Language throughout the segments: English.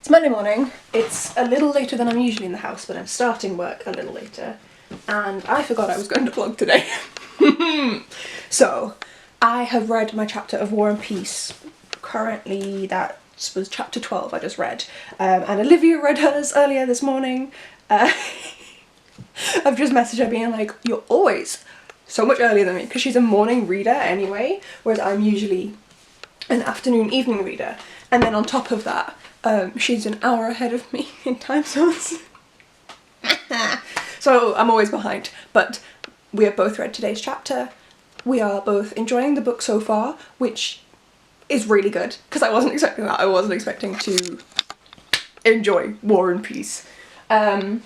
It's Monday morning. It's a little later than I'm usually in the house, but I'm starting work a little later. And I forgot I was going to vlog today. So, I have read my chapter of War and Peace. Currently, that was chapter 12 I just read. And Olivia read hers earlier this morning. I've just messaged her being like, you're always so much earlier than me, because she's a morning reader anyway, whereas I'm usually an afternoon, evening reader. And then on top of that, she's an hour ahead of me in time zones. So I'm always behind, but we have both read today's chapter. We are both enjoying the book so far, which is really good, because I wasn't expecting that. I wasn't expecting to enjoy War and Peace. And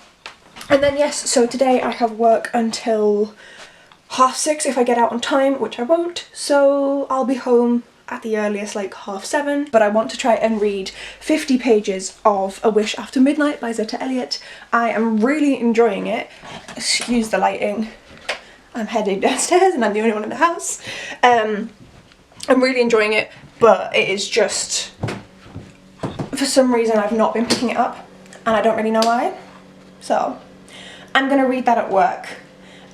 then yes, so today I have work until 6:30 if I get out on time, which I won't, so I'll be home at the earliest like 7:30, but I want to try and read 50 pages of A Wish After Midnight by Zeta Elliott. I am really enjoying it. Excuse the lighting. I'm heading downstairs and I'm the only one in the house. I'm really enjoying it, but it is just, for some reason I've not been picking it up and I don't really know why. So I'm gonna read that at work,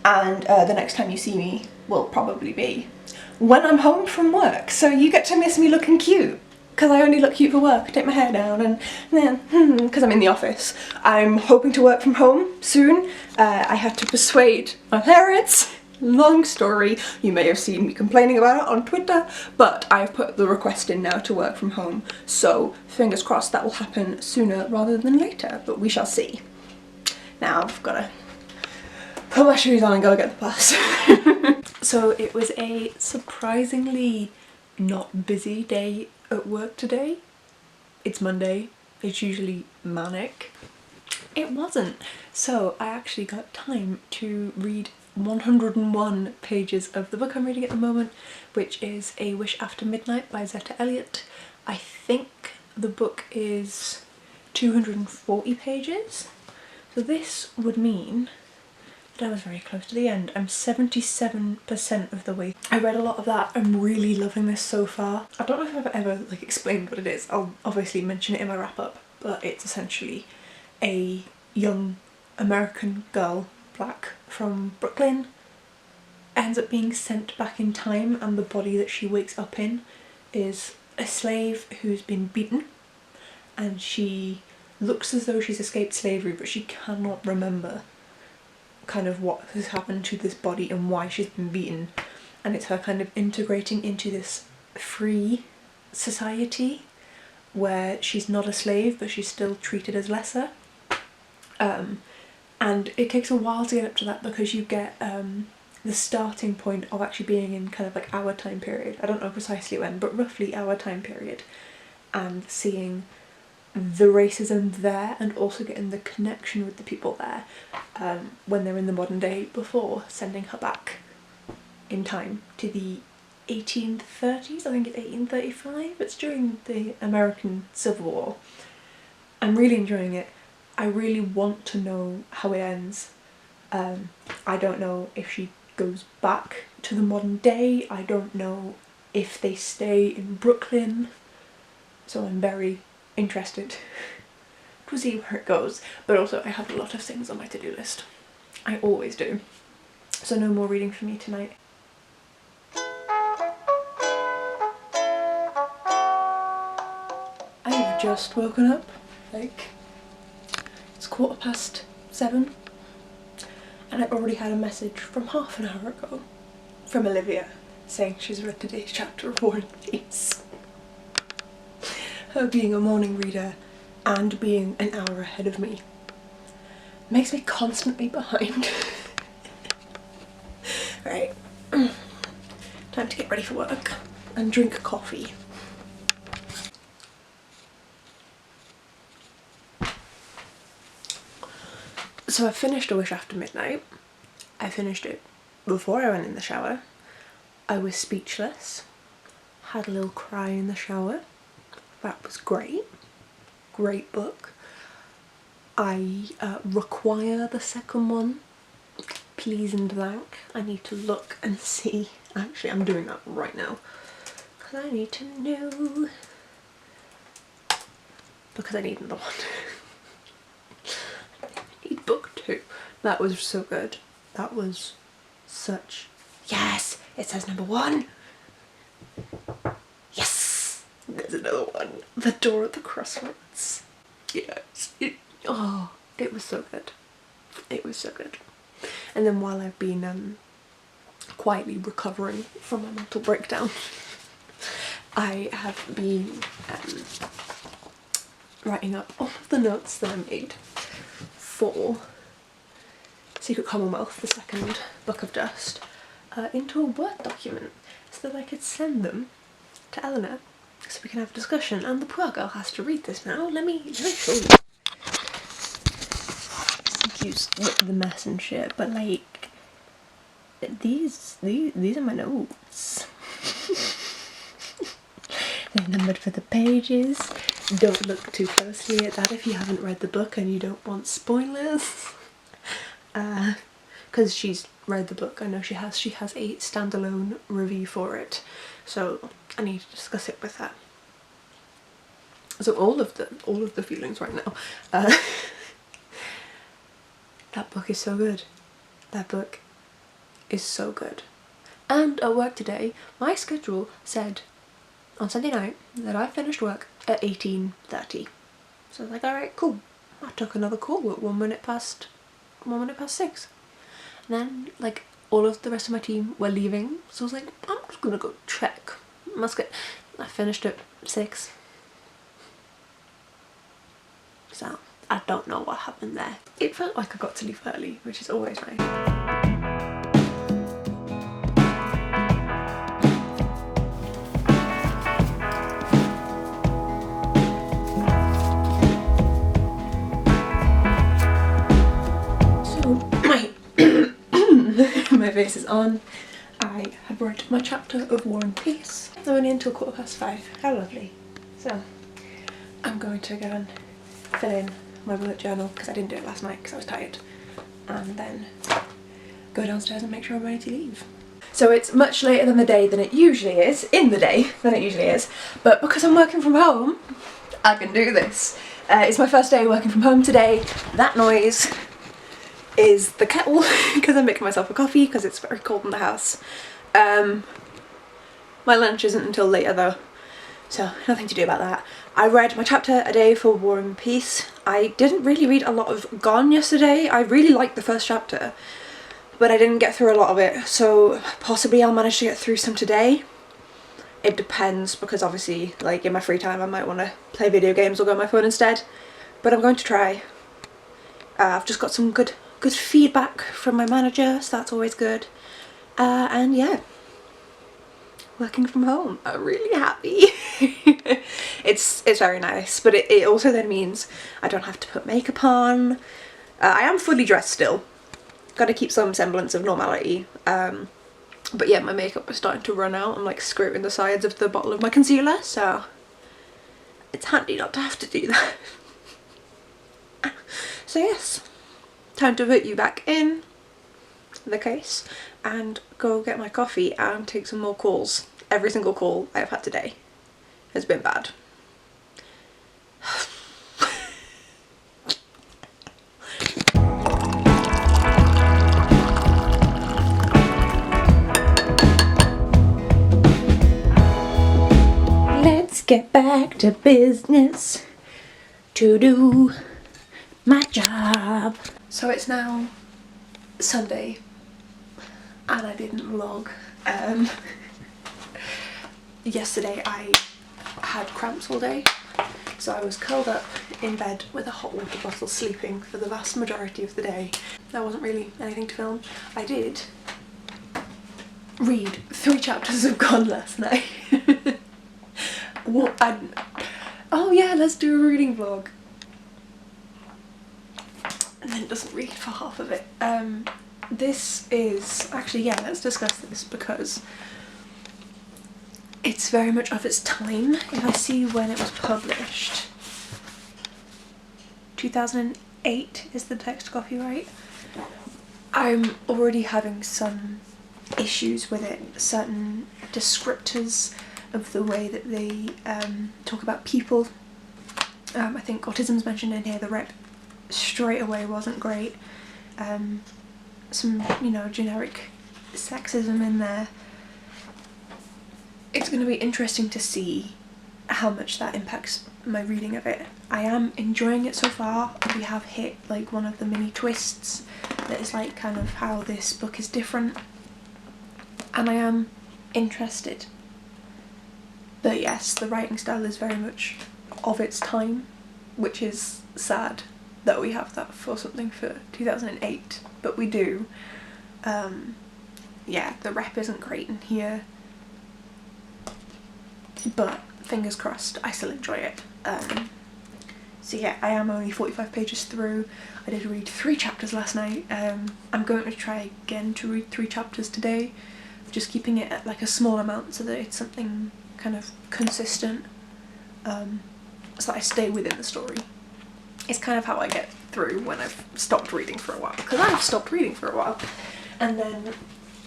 and the next time you see me will probably be when I'm home from work, so you get to miss me looking cute, because I only look cute for work. I take my hair down and then, because I'm in the office. I'm hoping to work from home soon. I had to persuade my parents. Long story, you may have seen me complaining about it on Twitter, but I've put the request in now to work from home, so fingers crossed that will happen sooner rather than later, but we shall see. Now I've got to put my shoes on and go get the bus. So it was a surprisingly not busy day at work today. It's Monday, it's usually manic. It wasn't. So I actually got time to read 101 pages of the book I'm reading at the moment, which is A Wish After Midnight by Zeta Elliott. I think the book is 240 pages. So this would mean I was very close to the end. I'm 77% of the way. I read a lot of that. I'm really loving this so far. I don't know if I've ever like explained what it is. I'll obviously mention it in my wrap up, but it's essentially a young American girl, black, from Brooklyn, ends up being sent back in time, and the body that she wakes up in is a slave who's been beaten, and she looks as though she's escaped slavery, but she cannot remember kind of what has happened to this body and why she's been beaten, and it's her kind of integrating into this free society where she's not a slave but she's still treated as lesser, and it takes a while to get up to that, because you get the starting point of actually being in kind of like our time period. I don't know precisely when, but roughly our time period, and seeing the racism there and also getting the connection with the people there when they're in the modern day, before sending her back in time to the 1830s. I think it's 1835. It's during the American Civil War. I'm really enjoying it. I really want to know how it ends. I don't know if she goes back to the modern day. I don't know if they stay in Brooklyn. So I'm very interested to see where it goes, but also I have a lot of things on my to-do list. I always do. So no more reading for me tonight. I've just woken up, like it's 7:15, and I already had a message from half an hour ago from Olivia saying she's read today's chapter of War and Peace. Her being a morning reader and being an hour ahead of me makes me constantly behind. Right, time to get ready for work and drink coffee. So I finished A Wish After Midnight. I finished it before I went in the shower. I was speechless, had a little cry in the shower. That was great. Great book. I require the second one. Please and thank. I need to look and see. Actually, I'm doing that right now, because I need to know. because I need another one. I need book 2. That was so good. That was such... Yes! It says number 1! Yes! There's another one. The Door at the Crossroads. Yes. It was so good. It was so good. And then while I've been quietly recovering from my mental breakdown, I have been writing up all of the notes that I made for Secret Commonwealth, the second book of Dust, into a Word document so that I could send them to Eleanor so we can have a discussion. And the poor girl has to read this now. Let me show you. Use the mess and shit, but like these are my notes. They're numbered for the pages. Don't look too closely at that if you haven't read the book and you don't want spoilers. Because she's read the book, I know she has. She has a standalone review for it, so I need to discuss it with her. So all of the feelings right now. That book is so good. That book is so good. And at work today, my schedule said on Sunday night that I finished work at 18:30. So I was like, alright, cool. I took another call at 1 minute past 6. And then like all of the rest of my team were leaving, so I was like, I'm just gonna go check. I finished at 6. So I don't know what happened there. It felt like I got to leave early, which is always nice. So my face is on. I have read my chapter of War and Peace. I'm only until 5:15. How lovely. So I'm going to go and fill in my bullet journal because I didn't do it last night because I was tired, and then go downstairs and make sure I'm ready to leave. So it's much later than the day than it usually is, but because I'm working from home, I can do this. It's my first day working from home today. That noise is the kettle because I'm making myself a coffee because it's very cold in the house. My lunch isn't until later though, so nothing to do about that. I read my chapter a day for War and Peace. I didn't really read a lot of Gone yesterday. I really liked the first chapter, but I didn't get through a lot of it, so possibly I'll manage to get through some today. It depends, because obviously like in my free time I might want to play video games or go on my phone instead, but I'm going to try. I've just got some good feedback from my manager, so that's always good. And yeah, working from home, I'm really happy. It's very nice, but it also then means I don't have to put makeup on. I am fully dressed still, gotta keep some semblance of normality, but yeah, my makeup was starting to run out. I'm like scraping the sides of the bottle of my concealer, so it's handy not to have to do that. So yes, time to put you back in the case and go get my coffee and take some more calls. Every single call I have had today has been bad. Let's get back to business to do my job. So it's now Sunday and I didn't vlog. Yesterday I had cramps all day, so I was curled up in bed with a hot water bottle sleeping for the vast majority of the day. There wasn't really anything to film. I did read 3 chapters of Gone last night. Oh yeah, let's do a reading vlog. And then it doesn't read for half of it. This is actually, yeah, let's discuss this because it's very much of its time. If I see when it was published, 2008 is the text copyright. I'm already having some issues with it. Certain descriptors of the way that they talk about people I think autism's mentioned in here. The rep straight away wasn't great. Some, you know, generic sexism in there. It's going to be interesting to see how much that impacts my reading of it. I am enjoying it so far. We have hit like one of the mini twists that is like kind of how this book is different, and I am interested. But yes, the writing style is very much of its time, which is sad that we have that for something for 2008, but we do. Yeah, the rep isn't great in here, but fingers crossed, I still enjoy it. So yeah, I am only 45 pages through. I did read 3 chapters last night. I'm going to try again to read 3 chapters today, just keeping it at like a small amount so that it's something kind of consistent, so that I stay within the story. It's kind of how I get through when I've stopped reading for a while, because I've stopped reading for a while. And then,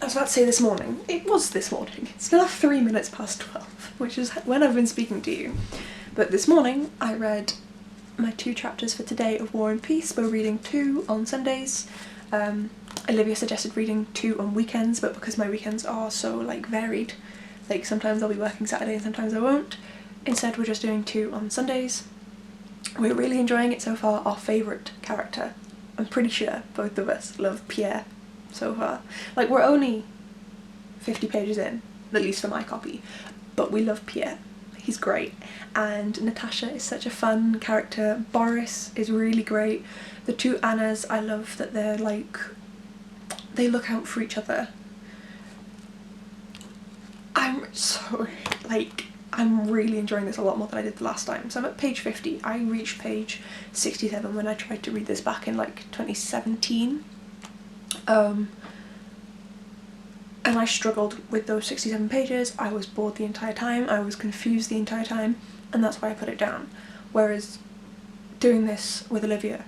I was about to say this morning, it was this morning, it's now 3 minutes past 12, which is when I've been speaking to you. But this morning I read my 2 chapters for today of War and Peace. We're reading 2 on Sundays. Olivia suggested reading 2 on weekends, but because my weekends are so like varied, like sometimes I'll be working Saturday and sometimes I won't, instead we're just doing 2 on Sundays. We're really enjoying it so far. Our favourite character, I'm pretty sure both of us love Pierre so far. Like, we're only 50 pages in, at least for my copy, but we love Pierre. He's great. And Natasha is such a fun character. Boris is really great. The 2 Annas, I love that they're like, they look out for each other. I'm really enjoying this a lot more than I did the last time. So I'm at page 50. I reached page 67 when I tried to read this back in like 2017. And I struggled with those 67 pages. I was bored the entire time, I was confused the entire time, and that's why I put it down. Whereas doing this with Olivia,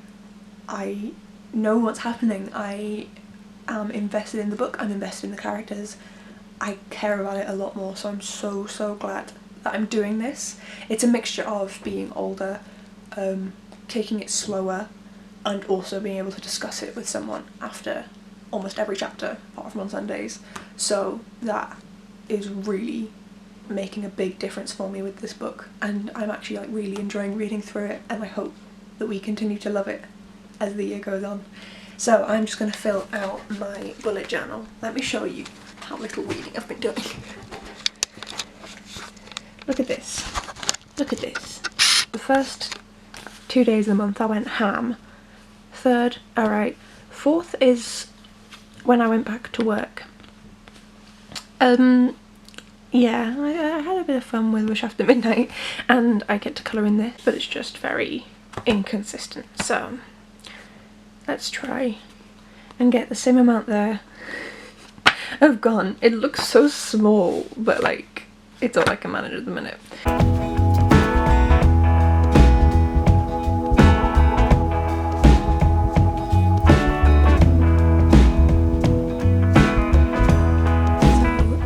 I know what's happening, I am invested in the book, I'm invested in the characters, I care about it a lot more, so I'm so glad that I'm doing this. It's a mixture of being older, taking it slower, and also being able to discuss it with someone after almost every chapter, apart from on Sundays. So that is really making a big difference for me with this book, and I'm actually like really enjoying reading through it, and I hope that we continue to love it as the year goes on. So I'm just going to fill out my bullet journal. Let me show you how little reading I've been doing. Look at this. Look at this. The first 2 days of the month I went ham. 3rd, alright. 4th is when I went back to work. Yeah, I had a bit of fun with Wish After Midnight, and I get to colour in this, but it's just very inconsistent, so let's try and get the same amount there of gone. It looks so small, but like, it's all I can manage at the minute.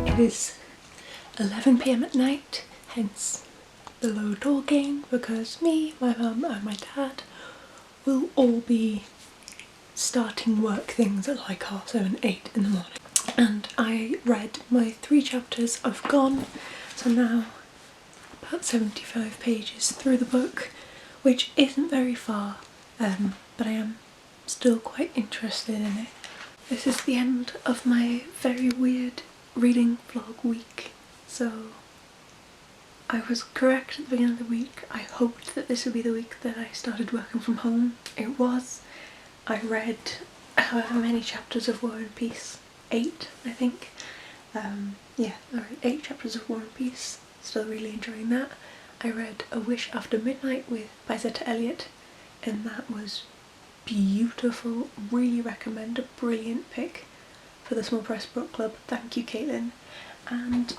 It is 11 PM at night, hence the low talking, because me, my mum and my dad will all be starting work things at like 7:30, 8 in the morning. And I read my 3 chapters of Gone, so now about 75 pages through the book, which isn't very far, but I am still quite interested in it. This is the end of my very weird reading vlog week, so I was correct at the beginning of the week. I hoped that this would be the week that I started working from home. It was. I read however many chapters of War and Peace, 8 I think. Yeah, alright, 8 chapters of War and Peace, still really enjoying that. I read A Wish After Midnight by Zeta Elliott, and that was beautiful. Really recommend, a brilliant pick for the Small Press Book Club. Thank you, Caitlin. And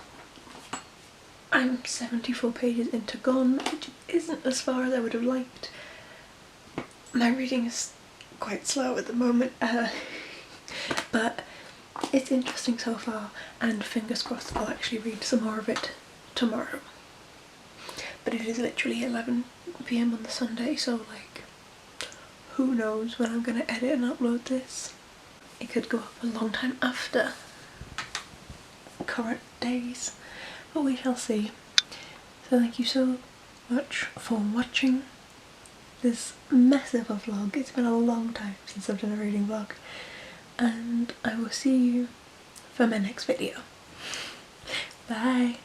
I'm 74 pages into Gone, which isn't as far as I would have liked. My reading is quite slow at the moment, but it's interesting so far, and fingers crossed I'll actually read some more of it tomorrow. but it is literally 11 PM on the Sunday, so like, who knows when I'm gonna edit and upload this. It could go up a long time after current days, but we shall see. So thank you so much for watching this mess of a vlog. It's been a long time since I've done a reading vlog, and I will see you for my next video. Bye!